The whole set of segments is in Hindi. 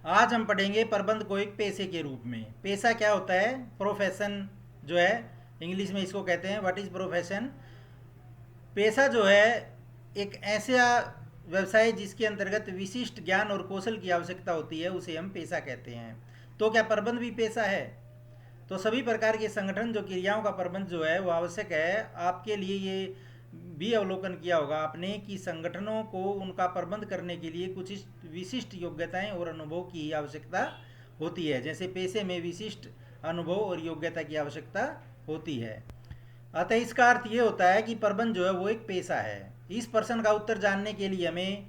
आज हम पढ़ेंगे प्रबंध को एक पेशे के रूप में। पेशा क्या होता है? प्रोफेशन जो है, इंग्लिश में इसको कहते हैं व्हाट इज प्रोफेशन। पेशा जो है एक ऐसा व्यवसाय जिसके अंतर्गत विशिष्ट ज्ञान और कौशल की आवश्यकता होती है, उसे हम पेशा कहते हैं। तो क्या प्रबंध भी पेशा है? तो सभी प्रकार के संगठन जो क्रियाओं का प्रबंध जो है वो आवश्यक है। आपके लिए ये भी अवलोकन किया होगा आपने कि संगठनों को उनका प्रबंध करने के लिए कुछ विशिष्ट योग्यताएं और अनुभव की आवश्यकता होती है। जैसे पेशे में विशिष्ट अनुभव और योग्यता की आवश्यकता होती है। अतः इसका अर्थ ये होता है कि प्रबंध जो है वो एक पेशा है। इस प्रश्न का उत्तर जानने के लिए हमें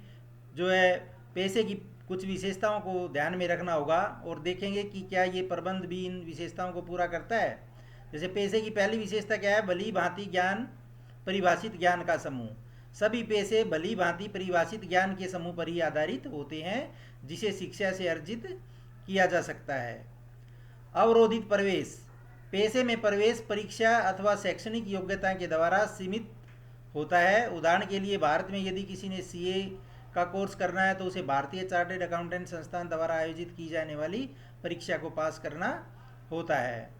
जो है पेशे की कुछ विशेषताओं को ध्यान में रखना होगा और देखेंगे कि क्या ये प्रबंध भी इन विशेषताओं को पूरा करता है। जैसे पेशे की पहली विशेषता क्या है? भली भांति ज्ञान परिभाषित ज्ञान का समूह। सभी पेशे भली भांति परिभाषित ज्ञान के समूह पर ही आधारित होते हैं, जिसे शिक्षा से अर्जित किया जा सकता है। अवरोधित प्रवेश। पेशे में प्रवेश परीक्षा अथवा शैक्षणिक योग्यता के द्वारा सीमित होता है। उदाहरण के लिए भारत में यदि किसी ने सीए का कोर्स करना है तो उसे भारतीय चार्टर्ड अकाउंटेंट संस्थान द्वारा आयोजित की जाने वाली परीक्षा को पास करना होता है।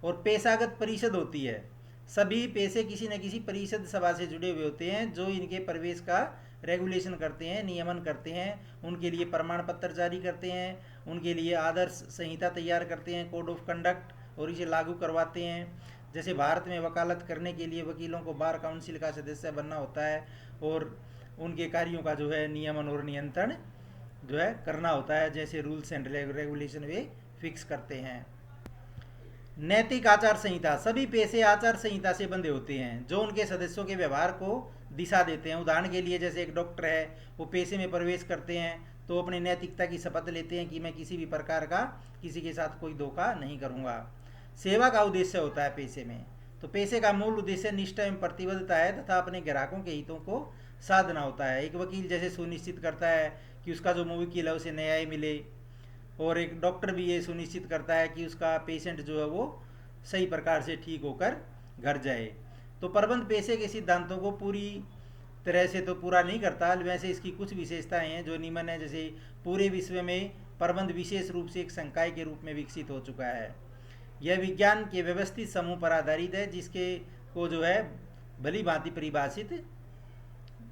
और पेशागत परिषद होती है। सभी पेशे किसी न किसी परिषद सभा से जुड़े हुए होते हैं जो इनके प्रवेश का रेगुलेशन करते हैं, नियमन करते हैं, उनके लिए प्रमाण पत्र जारी करते हैं, उनके लिए आदर्श संहिता तैयार करते हैं, कोड ऑफ कंडक्ट, और इसे लागू करवाते हैं। जैसे भारत में वकालत करने के लिए वकीलों को बार काउंसिल का सदस्य बनना होता है और उनके कार्यों का जो है नियमन और नियंत्रण जो है करना होता है। जैसे rules and regulation way fix करते हैं। नैतिक आचार संहिता। सभी पेशे आचार संहिता से बंधे होते हैं जो उनके सदस्यों के व्यवहार को दिशा देते हैं। उदाहरण के लिए जैसे एक डॉक्टर है, वो पेशे में प्रवेश करते हैं तो अपनी नैतिकता की शपथ लेते हैं कि मैं किसी भी प्रकार का किसी के साथ कोई धोखा नहीं करूँगा। सेवा का उद्देश्य होता है पेशे में। तो पेशे का मूल उद्देश्य निष्ठा एवं प्रतिबद्धता है तथा अपने ग्राहकों के हितों को साधना होता है। एक वकील जैसे सुनिश्चित करता है कि उसका जो मुवक्किल है उसे न्याय मिले, और एक डॉक्टर भी ये सुनिश्चित करता है कि उसका पेशेंट जो है वो सही प्रकार से ठीक होकर घर जाए। तो प्रबंध पेशे के सिद्धांतों को पूरी तरह से तो पूरा नहीं करता, वैसे इसकी कुछ विशेषताएं हैं जो निम्न है। जैसे पूरे विश्व में प्रबंध विशेष रूप से एक संकाय के रूप में विकसित हो चुका है। यह विज्ञान के व्यवस्थित समूह पर आधारित है जिसके को जो है भली भांति परिभाषित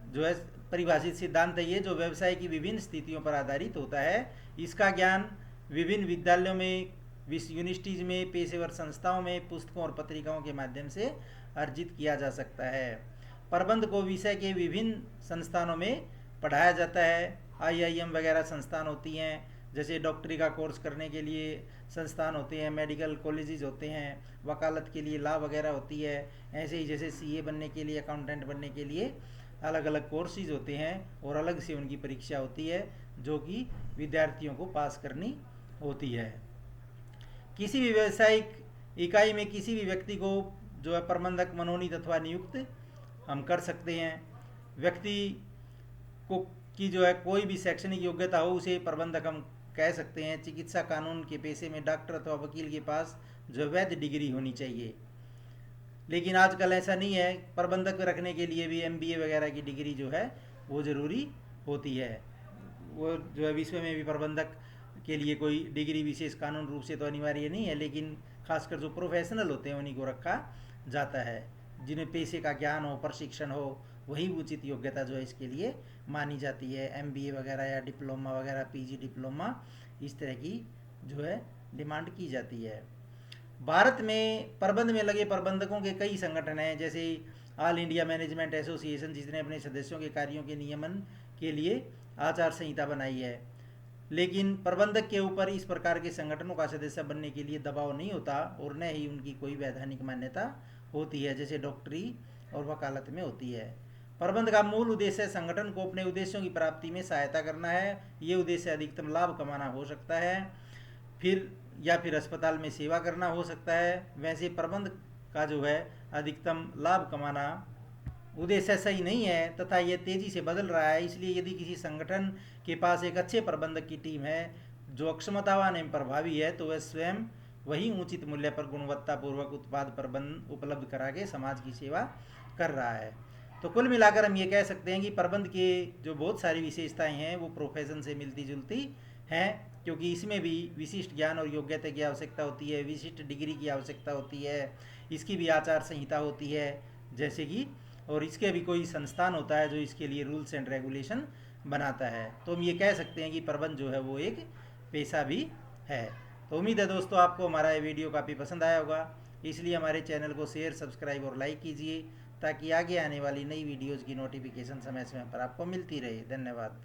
जो है परिभाषित सिद्धांत है ये, जो व्यवसाय की विभिन्न स्थितियों पर आधारित होता है। इसका ज्ञान विभिन्न विद्यालयों में, यूनिवर्सिटीज में, पेशेवर संस्थाओं में, पुस्तकों और पत्रिकाओं के माध्यम से अर्जित किया जा सकता है। प्रबंध को विषय के विभिन्न संस्थानों में पढ़ाया जाता है। आईआईएम वगैरह संस्थान होती हैं, जैसे डॉक्टरी का कोर्स करने के लिए संस्थान होते हैं, मेडिकल कॉलेजेस होते हैं, वकालत के लिए लॉ वगैरह होती है। ऐसे ही जैसे सीए बनने के लिए, अकाउंटेंट बनने के लिए अलग अलग कोर्सेज होते हैं और अलग से उनकी परीक्षा होती है जो कि विद्यार्थियों को पास करनी होती है। किसी भी व्यावसायिक इकाई में किसी भी व्यक्ति को जो है प्रबंधक मनोनीत अथवा नियुक्त हम कर सकते हैं। व्यक्ति को की जो है कोई भी शैक्षणिक योग्यता हो उसे प्रबंधक हम कह सकते हैं। चिकित्सा कानून के पेशे में डॉक्टर अथवा वकील के पास जो वैध डिग्री होनी चाहिए, लेकिन आजकल ऐसा नहीं है। प्रबंधक रखने के लिए भी एमबीए वगैरह की डिग्री जो है वो ज़रूरी होती है। वो जो है विश्व में भी प्रबंधक के लिए कोई डिग्री विशेष कानून रूप से तो अनिवार्य नहीं है, लेकिन खासकर जो प्रोफेशनल होते हैं उन्हीं को रखा जाता है। जिन्हें पेशे का ज्ञान हो, प्रशिक्षण हो, वही उचित योग्यता जो है इसके लिए मानी जाती है। एमबीए वगैरह या डिप्लोमा वगैरह, पीजी डिप्लोमा, इस तरह की जो है डिमांड की जाती है। भारत में प्रबंध में लगे प्रबंधकों के कई संगठन हैं, जैसे ऑल इंडिया मैनेजमेंट एसोसिएशन, जिसने अपने सदस्यों के कार्यों के नियमन के लिए आचार संहिता बनाई है। लेकिन प्रबंधक के ऊपर इस प्रकार के संगठनों का सदस्य बनने के लिए दबाव नहीं होता और न ही उनकी कोई वैधानिक मान्यता होती है, जैसे डॉक्टरी और वकालत में होती है। प्रबंध का मूल उद्देश्य संगठन को अपने उद्देश्यों की प्राप्ति में सहायता करना है। ये उद्देश्य अधिकतम लाभ कमाना हो सकता है, फिर अस्पताल में सेवा करना हो सकता है। वैसे प्रबंध का जो है अधिकतम लाभ कमाना उद्देश्य सही नहीं है तथा यह तेजी से बदल रहा है। इसलिए यदि किसी संगठन के पास एक अच्छे प्रबंधक की टीम है जो अक्षमतावान एवं प्रभावी है, तो वह स्वयं वही उचित मूल्य पर गुणवत्तापूर्वक उत्पाद प्रबंध उपलब्ध करा के समाज की सेवा कर रहा है। तो कुल मिलाकर हम ये कह सकते हैं कि प्रबंध के जो बहुत सारी विशेषताएं हैं वो प्रोफेशन से मिलती जुलती हैं, क्योंकि इसमें भी विशिष्ट ज्ञान और योग्यता की आवश्यकता होती है, विशिष्ट डिग्री की आवश्यकता होती है, इसकी भी आचार संहिता होती है जैसे कि, और इसके भी कोई संस्थान होता है जो इसके लिए रूल्स एंड रेगुलेशन बनाता है। तो हम ये कह सकते हैं कि प्रबंध जो है वो एक पेशा भी है। तो उम्मीद है दोस्तों आपको हमारा ये वीडियो काफ़ी पसंद आया होगा, इसलिए हमारे चैनल को शेयर, सब्सक्राइब और लाइक कीजिए ताकि आगे आने वाली नई वीडियोज़ की नोटिफिकेशन समय समय पर आपको मिलती रहे। धन्यवाद।